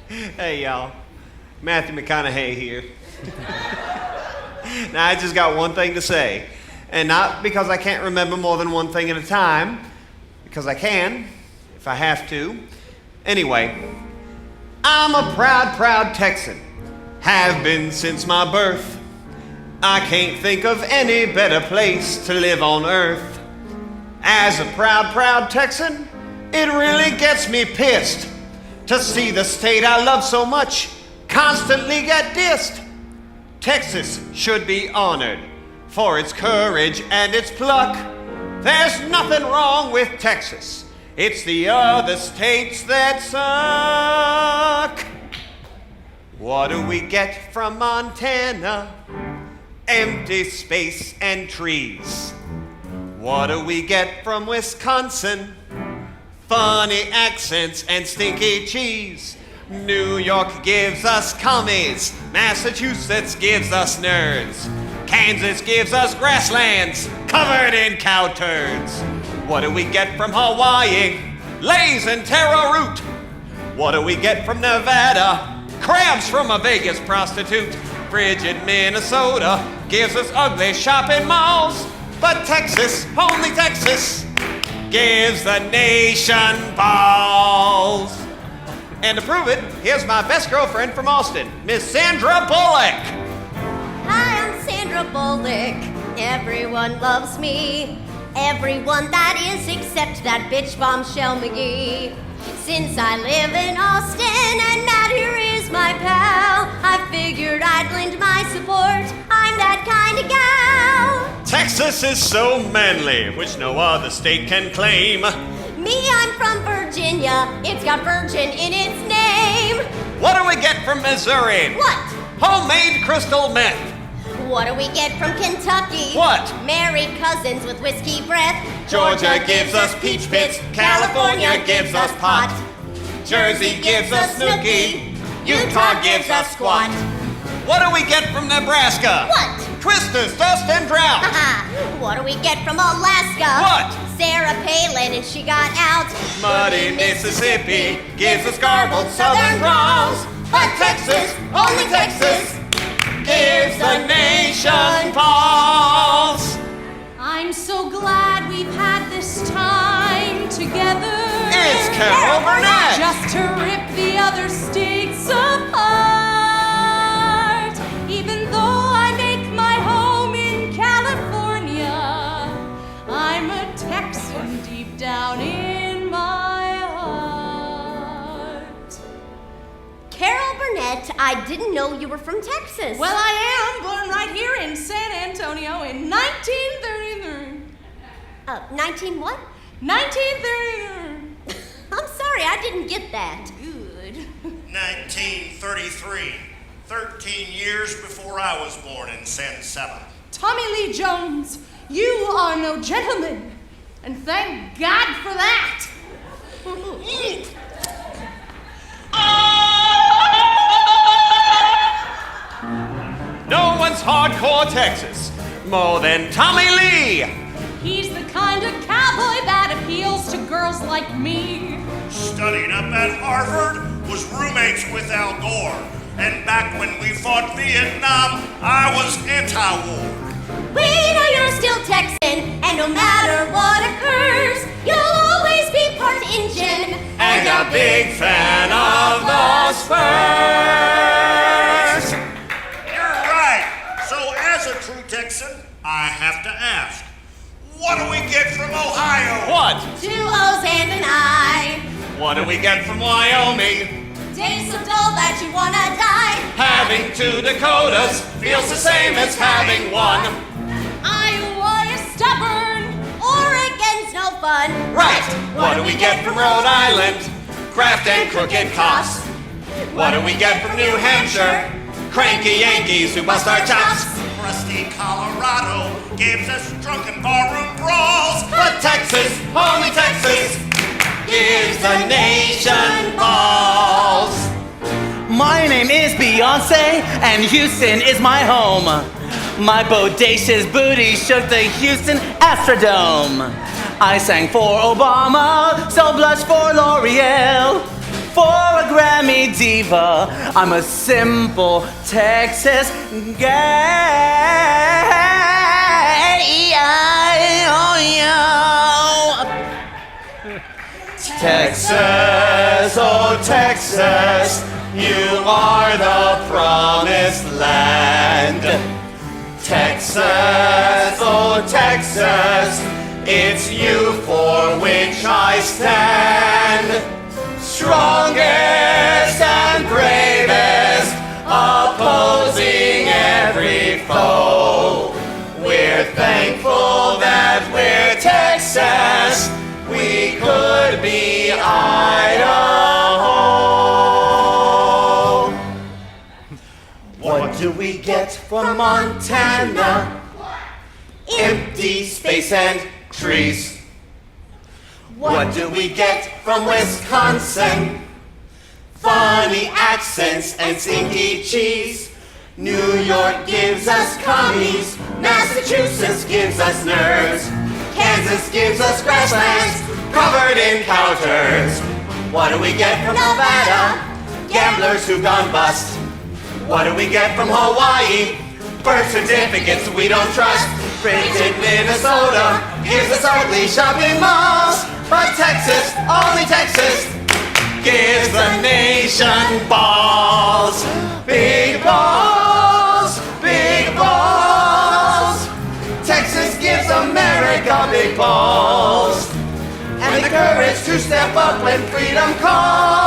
Hey, y'all. Matthew McConaughey here. Now, I just got one thing to say. And not because I can't remember more than one thing at a time, because I can, if I have to. Anyway, I'm a proud, proud Texan. Have been since my birth. I can't think of any better place to live on earth. As a proud, proud Texan, it really gets me pissed to see the state I love so much constantly get dissed. Texas should be honored for its courage and its pluck. There's nothing wrong with Texas. It's the other states that suck. What do we get from Montana? Empty space and trees. What do we get from Wisconsin? Funny accents and stinky cheese. New York gives us commies. Massachusetts gives us nerds. Kansas gives us grasslands covered in cow turds. What do we get from Hawaii? Lays and taro root. What do we get from Nevada? Crabs from a Vegas prostitute. Frigid Minnesota gives us ugly shopping malls. But Texas, only Texas, gives the nation balls. And to prove it, here's my best girlfriend from Austin, Miss Sandra Bullock. Hi, I'm Sandra Bullock. Everyone loves me. Everyone that is except that bitch Bombshell McGee. Since I live in Austin and Matt here is my pal, I figured I'd lend my support. I'm that kind of gal. Texas is so manly, which no other state can claim. Me, I'm from Virginia. It's got virgin in its name. What do we get from Missouri? What? Homemade crystal meth. What do we get from Kentucky? What? Married cousins with whiskey breath. Georgia gives us peach pits. California gives us pot. Jersey gives us snooky. Utah gives us squat. What do we get from Nebraska? What? Twisters, dust, and drought. What do we get from Alaska? What? Sarah Palin and she got out. Muddy Mississippi gives us garbled southern drawls. But Texas, only Texas, gives the nation pause. I'm so glad we've had this time together. It's Carol Burnett. Just to rip the other states apart. Even though I make my home in California, I'm a Texan deep down in my heart. Carol Burnett, I didn't know you were from Texas. Well, I am born right here in San Antonio in 1933. 19 what? 1933. I'm sorry, I didn't get that. Good. 1933. 13 years before I was born in San Saba. Tommy Lee Jones, you are no gentleman. And thank God for that. No one's hardcore Texas more than Tommy Lee. He's the kind of cowboy that appeals to girls like me. Studied up at Harvard, was roommates with Al Gore. And back when we fought Vietnam, I was anti-war. We know you're still Texan, and no matter what occurs, you'll always be part Injun. And a big fan of the Spurs. You're right. So as a true Texan, I have to ask, what do we get from Ohio? What? 2 O's and an I. What do we get from Wyoming? Days so dull that you wanna die. Having 2 Dakotas feels the same as having 1. Iowa is stubborn. Oregon's no fun. Right! What do we get from Rhode Island? Craft and crooked cops. What do we get from New Hampshire? Cranky Yankees who bust our chops. Crusty Colorado gives us drunken barroom brawls. But Texas, only Texas, gives the nation balls. My name is Beyonce, and Houston is my home. My bodacious booty shook the Houston Astrodome. I sang for Obama, so blush for L'Oreal. For a Grammy sassy diva. I'm a simple Texas guy. Texas, oh Texas, you are the promised land. Texas, oh Texas, it's you for which I stand. Strongest and bravest, opposing every foe. We're thankful that we're Texas. We could be Idaho. What do we get from Montana? Empty space and trees. What do we get from Wisconsin? Funny accents and stinky cheese. New York gives us commies. Massachusetts gives us nerds. Kansas gives us grasslands covered in counters. What do we get from Nevada? Gamblers who've gone bust. What do we get from Hawaii? Birth certificates we don't trust. Printed Minnesota gives us ugly shopping malls. But Texas, only Texas, gives the nation balls. Big balls, big balls. Texas gives America big balls. And the courage to step up when freedom calls.